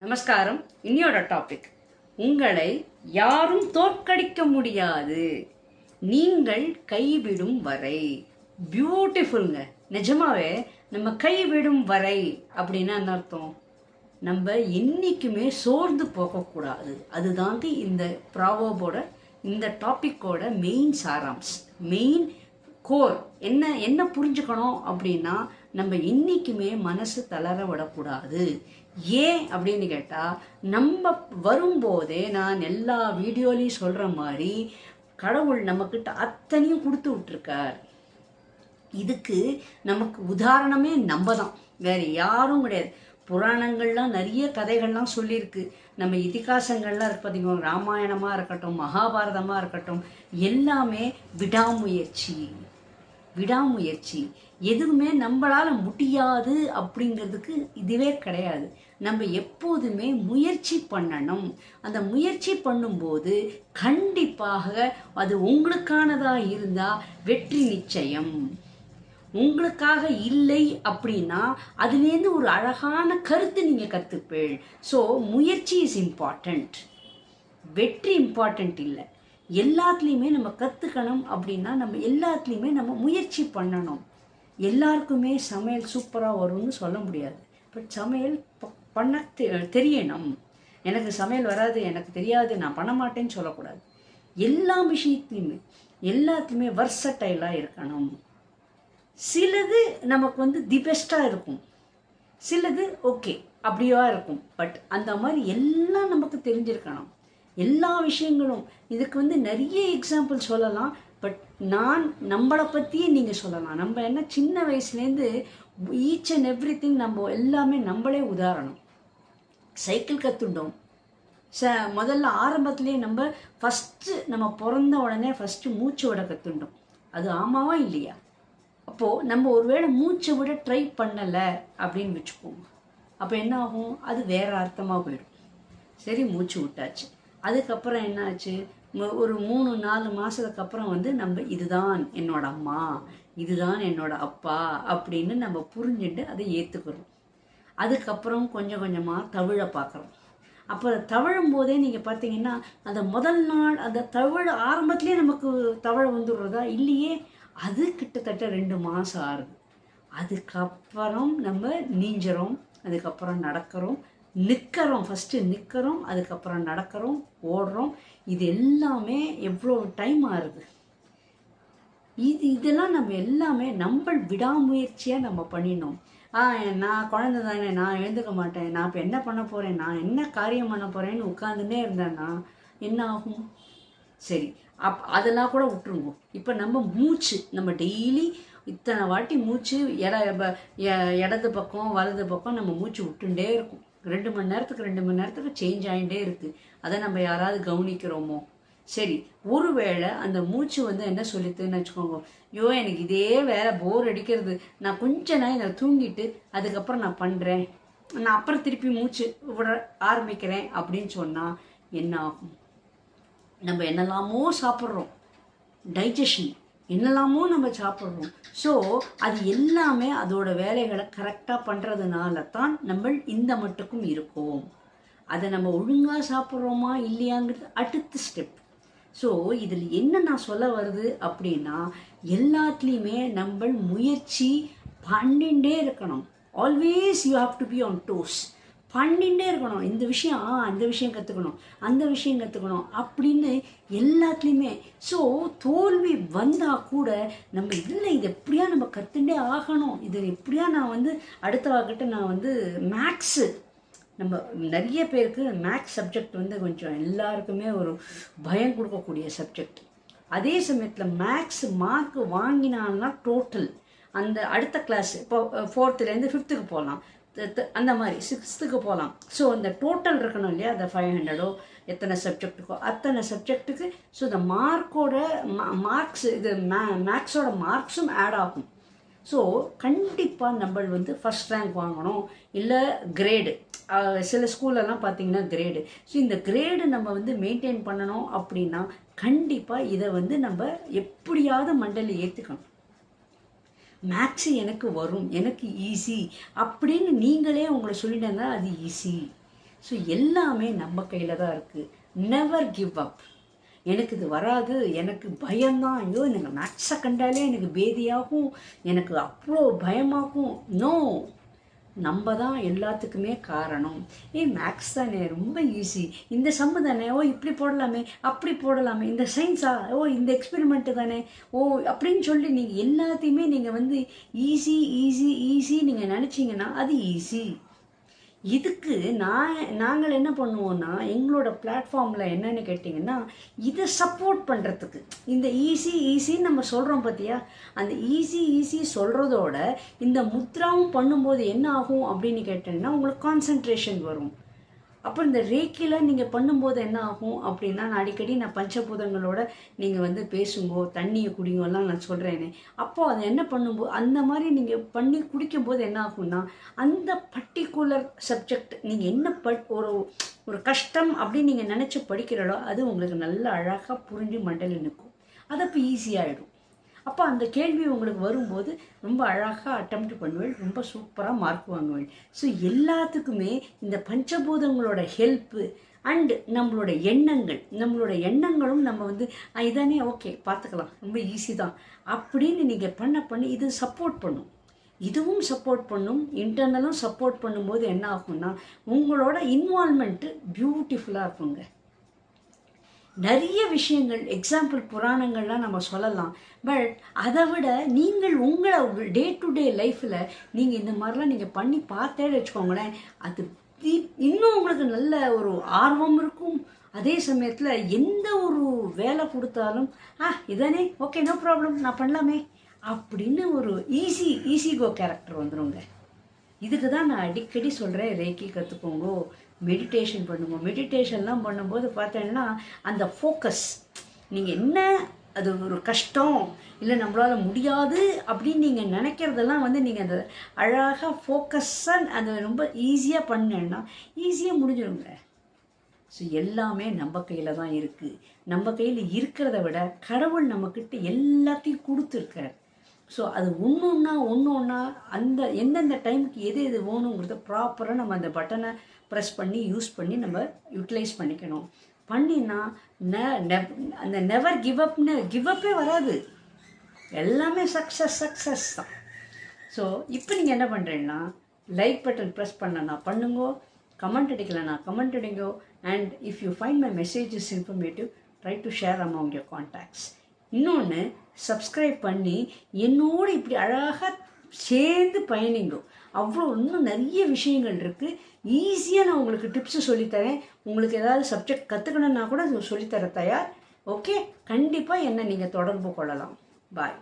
நமஸ்காரம். இன்னையோட டாபிக், உங்களை யாரும் தோற்கடிக்க முடியாது, நீங்கள் கைவிடும் வரை. பியூட்டிஃபுல்ங்க. நிஜமாவே நம்ம கைவிடும் வரை அப்படின்னா என்ன அர்த்தம்? நம்ம என்னைக்குமே சோர்ந்து போகக்கூடாது. அதுதாங்க இந்த ப்ராவர்போட, இந்த டாப்பிக்கோட மெயின் சாராம்ஸ், மெயின் கோர். என்ன புரிஞ்சுக்கணும் அப்படின்னா, நம்ம இன்னைக்குமே மனசு தளர விடக்கூடாது. ஏன் அப்படின்னு கேட்டால், நம்ம வரும்போதே நான் எல்லா வீடியோலையும் சொல்கிற மாதிரி கடவுள் நம்மக்கிட்ட அத்தனையும் கொடுத்து விட்டுருக்கார். இதுக்கு நமக்கு உதாரணமே நம்ம தான், வேறு யாரும் கிடையாது. புராணங்கள்லாம் நிறைய கதைகள்லாம் சொல்லியிருக்கு. நம்ம இதிகாசங்கள்லாம் இருக்கு பார்த்தீங்கன்னா, ராமாயணமாக இருக்கட்டும், மகாபாரதமாக இருக்கட்டும், எல்லாமே விடாமுயற்சி. எதுவுமே நம்மளால் முடியாது அப்படிங்கிறதுக்கு இதுவே கிடையாது. நம்ம எப்போதுமே முயற்சி பண்ணணும். அந்த முயற்சி பண்ணும்போது கண்டிப்பாக அது உங்களுக்கானதாக இருந்தால் வெற்றி நிச்சயம். உங்களுக்காக இல்லை அப்படின்னா அதுலேருந்து ஒரு அழகான கருத்து நீங்கள் கற்றுப்பீள். ஸோ முயற்சி இஸ் இம்பார்ட்டண்ட், வெற்றி இம்பார்ட்டண்ட் இல்லை. எல்லாத்துலேயுமே நம்ம கற்றுக்கணும் அப்படின்னா நம்ம எல்லாத்துலேயுமே நம்ம முயற்சி பண்ணணும். எல்லாருக்குமே சமையல் சூப்பராக வரும்னு சொல்ல முடியாது. பட் சமையல் பண்ண தெரியணும். எனக்கு சமையல் வராது, எனக்கு தெரியாது, நான் பண்ண மாட்டேன்னு சொல்லக்கூடாது. எல்லா விஷயத்துலையுமே எல்லாத்துலேயுமே வர்சட்டைலாக இருக்கணும். சிலது நமக்கு தி பெஸ்ட்டாக இருக்கும், சிலது ஓகே அப்படியா இருக்கும். பட் அந்த மாதிரி எல்லாம் நமக்கு தெரிஞ்சிருக்கணும், எல்லா விஷயங்களும். இதுக்கு நிறைய எக்ஸாம்பிள் சொல்லலாம். பட் நம்மளை பற்றியே நீங்கள் சொல்லலாம். நம்ம என்ன சின்ன வயசுலேருந்து ஈச் அண்ட் எவ்ரி திங் நம்ம எல்லாமே நம்மளே உதாரணம். சைக்கிள் கற்றுண்டோம். முதல்ல ஆரம்பத்துலேயே நம்ம ஃபஸ்ட்டு நம்ம பிறந்த உடனே ஃபஸ்ட்டு மூச்சு விட கற்றுண்டோம். அது ஆமாவா இல்லையா? அப்போது நம்ம ஒருவேளை மூச்சை விட ட்ரை பண்ணலை அப்படின்னு வச்சுக்கோங்க. அப்போ என்ன ஆகும்? அது வேறு அர்த்தமாக போயிடும். சரி, மூச்சு விட்டாச்சு. அதுக்கப்புறம் என்ன ஆச்சு? ஒரு 3-4 மாதத்துக்கு அப்புறம் நம்ம இதுதான் என்னோட அம்மா, இதுதான் என்னோட அப்பா அப்படின்னு நம்ம புரிஞ்சுட்டு அதை ஏற்றுக்கிறோம். அதுக்கப்புறம் கொஞ்சம் கொஞ்சமாக தவிழ பார்க்குறோம். அப்போ தவழும் போதே நீங்கள் பார்த்தீங்கன்னா, அந்த முதல் நாள் அந்த தவிழ ஆரம்பத்துலேயே நமக்கு தவழ வந்துடுறதா இல்லையே, அது கிட்டத்தட்ட 2 மாதம் ஆகுது. அதுக்கப்புறம் நம்ம நீஞ்சிறோம், அதுக்கப்புறம் நடக்கிறோம், நிற்கிறோம். ஃபஸ்ட்டு நிற்கிறோம், அதுக்கப்புறம் நடக்கிறோம், ஓடுறோம். இது எல்லாமே எவ்வளோ டைம் ஆகுது. இதெல்லாம் நம்ம எல்லாமே நம்ம விடாமுயற்சியாக நம்ம பண்ணிடணும். நான் குழந்தை தானே, நான் எழுந்துக்க மாட்டேன், நான் இப்போ என்ன பண்ண போகிறேன், நான் என்ன காரியம் பண்ண போகிறேன்னு உட்காந்துட்டே இருந்தேன்னா என்ன ஆகும்? சரி, அதெல்லாம் கூட விட்டுருங்க. இப்போ நம்ம மூச்சு, நம்ம டெய்லி இத்தனை வாட்டி மூச்சு இடது பக்கம் வலது பக்கம் நம்ம மூச்சு விட்டுண்டே இருக்கும். 2 மணி நேரத்துக்கு சேஞ்ச் ஆகிட்டே இருக்குது. அதை நம்ம யாராவது கவனிக்கிறோமோ? சரி, ஒருவேளை அந்த மூச்சு என்ன சொல்லித்துன்னு வச்சுக்கோங்க, ஐயோ எனக்கு இதே வேலை போர் அடிக்கிறது, நான் கொஞ்ச நாள் தூங்கிட்டு அதுக்கப்புறம் நான் பண்ணுறேன், நான் அப்புறம் திருப்பி மூச்சு விட ஆரம்பிக்கிறேன் அப்படின்னு சொன்னால் என்ன ஆகும்? நம்ம என்னெல்லாமோ சாப்பிட்றோம், டைஜஷன் என்னெல்லாமோ நம்ம சாப்பிட்றோம். ஸோ அது எல்லாமே அதோட வேலைகளை கரெக்டாக பண்ணுறதுனால தான் நம்ம இந்த மட்டுக்கும் இருக்கோம். அதை நம்ம ஒழுங்காக சாப்பிட்றோமா இல்லையாங்கிறது அடுத்த ஸ்டெப். ஸோ இதில் என்ன நான் சொல்ல வருது அப்படின்னா, எல்லாத்துலேயுமே நம்ம முயற்சி பண்ணிகிட்டே இருக்கணும். Always you have to be on dose. பண்ணிகிட்டே இருக்கணும். இந்த விஷயம் அந்த விஷயம் கற்றுக்கணும், அந்த விஷயம் கற்றுக்கணும் அப்படின்னு எல்லாத்துலேயுமே. ஸோ தோல்வி வந்தால் கூட நம்ம இல்லை, இது எப்படியா நம்ம கற்றுட்டே ஆகணும், இது எப்படியா நான் அடுத்தவாக்கிட்ட நான் மேக்ஸு, நம்ம நிறைய பேருக்கு மேக்ஸ் சப்ஜெக்ட் கொஞ்சம் எல்லாருக்குமே ஒரு பயம் கொடுக்கக்கூடிய சப்ஜெக்ட். அதே சமயத்தில் மேக்ஸ் மார்க் வாங்கினான்னா டோட்டல் அந்த அடுத்த கிளாஸ், இப்போ 4th-லேருந்து 5th போகலாம், அந்த மாதிரி 6th போகலாம். ஸோ அந்த டோட்டல் இருக்கணும் இல்லையா, அந்த 500 எத்தனை சப்ஜெக்ட்டுக்கோ அத்தனை சப்ஜெக்ட்டுக்கு. ஸோ இந்த மார்க்கோட மார்க்ஸ், இது மேக்ஸோட மார்க்ஸும் ஆட் ஆகும். ஸோ கண்டிப்பாக நம்ம ஃபஸ்ட் ரேங்க் வாங்கணும், இல்லை கிரேடு. சில ஸ்கூல்லலாம் பார்த்தீங்கன்னா கிரேடு. ஸோ இந்த கிரேடு நம்ம மெயின்டைன் பண்ணணும் அப்படின்னா கண்டிப்பாக இதை நம்ம எப்படியாவது மண்டலில் ஏற்றுக்கணும். மேக்ஸு எனக்கு வரும், எனக்கு ஈஸி அப்படின்னு நீங்களே உங்களை சொல்லிட்டேங்க, அது ஈஸி. ஸோ எல்லாமே நம்ம கையில் தான் இருக்குது. Never give up. எனக்கு இது வராது, எனக்கு பயம்தான், ஐயோ எனக்கு மேக்ஸை கண்டாலே எனக்கு பேதியாகும், எனக்கு அவ்வளோ பயமாகும். நோ, நம்ம தான் எல்லாத்துக்குமே காரணம். மேக்ஸ் தானே ரொம்ப ஈஸி, இந்த சம்மு தானே, ஓ இப்படி போடலாமே, அப்படி போடலாமே, இந்த சயின்ஸா, ஓ இந்த எக்ஸ்பெரிமெண்ட்டு தானே, ஓ அப்படின்னு சொல்லி நீங்கள் எல்லாத்தையுமே நீங்கள் வந்து ஈஸி ஈஸி ஈஸி நீங்கள் நினச்சிங்கன்னா அது ஈஸி. இதுக்கு நாங்கள் என்ன பண்ணுவோன்னா, எங்களோட பிளாட்ஃபார்மில் என்னென்னு கேட்டிங்கன்னா, இதை சப்போர்ட் பண்ணுறதுக்கு இந்த ஈஸின்னு நம்ம சொல்கிறோம் பார்த்தியா, அந்த ஈஸி சொல்கிறதோட இந்த முத்ராவும் பண்ணும்போது என்ன ஆகும் அப்படின்னு கேட்டிங்கன்னா, உங்களுக்கு கான்சன்ட்ரேஷன் வரும். அப்போ இந்த ரேக்கியில் நீங்கள் பண்ணும்போது என்ன ஆகும் அப்படின்னா, நான் பஞ்சபூதங்களோட நீங்கள் வந்து பேசுங்கோ, தண்ணியை குடிங்கோலாம் நான் சொல்கிறேனே, அப்போது அதை என்ன பண்ணும்போது அந்த மாதிரி நீங்கள் பண்ணி குடிக்கும்போது என்ன ஆகும்னா, அந்த பர்டிகுலர் சப்ஜெக்ட் நீங்கள் என்ன ஒரு கஷ்டம் அப்படின்னு நீங்கள் நினச்சி படிக்கிறீங்களோ அது உங்களுக்கு நல்ல அழகாக புரிஞ்சு மண்டலில் நிற்கும். அது அப்போ ஈஸியாகிடும். அப்போ அந்த கேள்வி உங்களுக்கு வரும்போது ரொம்ப அழகாக அட்டெம்ப்ட் பண்ணுவேன், ரொம்ப சூப்பராக மார்க் வாங்குவேன். ஸோ எல்லாத்துக்குமே இந்த பஞ்சபூதங்களோட ஹெல்ப்பு அண்டு நம்மளோட எண்ணங்களும் நம்ம வந்து இதானே ஓகே பார்த்துக்கலாம், ரொம்ப ஈஸி தான் அப்படின்னு நீங்கள் பண்ணி இது சப்போர்ட் பண்ணும். இதுவும் சப்போர்ட் பண்ணும், இன்டர்னலும் சப்போர்ட் பண்ணும்போது என்ன ஆகும்னா உங்களோட இன்வால்மெண்ட்டு பியூட்டிஃபுல்லாக இருக்குங்க. நிறைய விஷயங்கள் எக்ஸாம்பிள் புராணங்கள்லாம் நம்ம சொல்லலாம். பட் அதை விட நீங்கள் உங்களை டே டு டே லைஃப்பில் நீங்கள் இந்த மாதிரிலாம் நீங்கள் பண்ணி பார்த்தேன்னு வச்சுக்கோங்களேன், அது இன்னும் உங்களுக்கு நல்ல ஒரு ஆர்வம் இருக்கும். அதே சமயத்தில் எந்த ஒரு வேலை கொடுத்தாலும் இதானே ஓகே நோ ப்ராப்ளம் நான் பண்ணலாமே அப்படின்னு ஒரு ஈஸி கோ கேரக்டர் வந்துடுங்க. இதுக்கு தான் நான் அடிக்கடி சொல்கிறேன், ரேக்கி கற்றுக்கோங்க, மெடிடேஷன் பண்ணுங்க. மெடிடேஷன்லாம் பண்ணும்போது பார்த்தீங்கன்னா அந்த ஃபோக்கஸ், நீங்கள் என்ன அது ஒரு கஷ்டம் இல்லை நம்மளால் முடியாது அப்படின்னு நீங்கள் நினைக்கிறதெல்லாம் வந்து நீங்கள் அந்த அழகாக ஃபோக்கஸாக அதை ரொம்ப ஈஸியாக பண்ணேன்னா ஈஸியாக முடிஞ்சிடுங்க. ஸோ எல்லாமே நம்ம கையில் தான் இருக்குது. நம்ம கையில் இருக்கிறத விட கடவுள் நம்மக்கிட்ட எல்லாத்தையும் கொடுத்துருக்கார். ஸோ அது ஒன்று அந்த எந்தெந்த டைமுக்கு எது வேணுங்கிறத ப்ராப்பராக நம்ம அந்த பட்டனை ப்ரெஸ் பண்ணி யூஸ் பண்ணி நம்ம யூட்டிலைஸ் பண்ணிக்கணும். பண்ணினா அந்த நெவர் கிவ் அப்பே வராது, எல்லாமே சக்ஸஸ் தான். ஸோ இப்போ நீங்கள் என்ன பண்ணுறீங்கன்னா, லைக் பட்டன் ப்ரெஸ் பண்ணனா பண்ணுங்கோ, கமெண்ட் அடிக்கலைன்னா கமெண்ட் அடிங்கோ. And if you find my messages informative, try to share among your contacts. இன்னொன்று, சப்ஸ்கிரைப் பண்ணி என்னோடு இப்படி அழகாக சேர்ந்து பயணிங்கோ. அவ்வளோ இன்னும் நிறைய விஷயங்கள் இருக்குது. ஈஸியாக நான் உங்களுக்கு டிப்ஸு சொல்லித்தரேன். உங்களுக்கு ஏதாவது சப்ஜெக்ட் கற்றுக்கணுன்னா கூட சொல்லித்தர தயார். ஓகே, கண்டிப்பாக என்னை நீங்கள் தொடர்பு கொள்ளலாம். பாய்.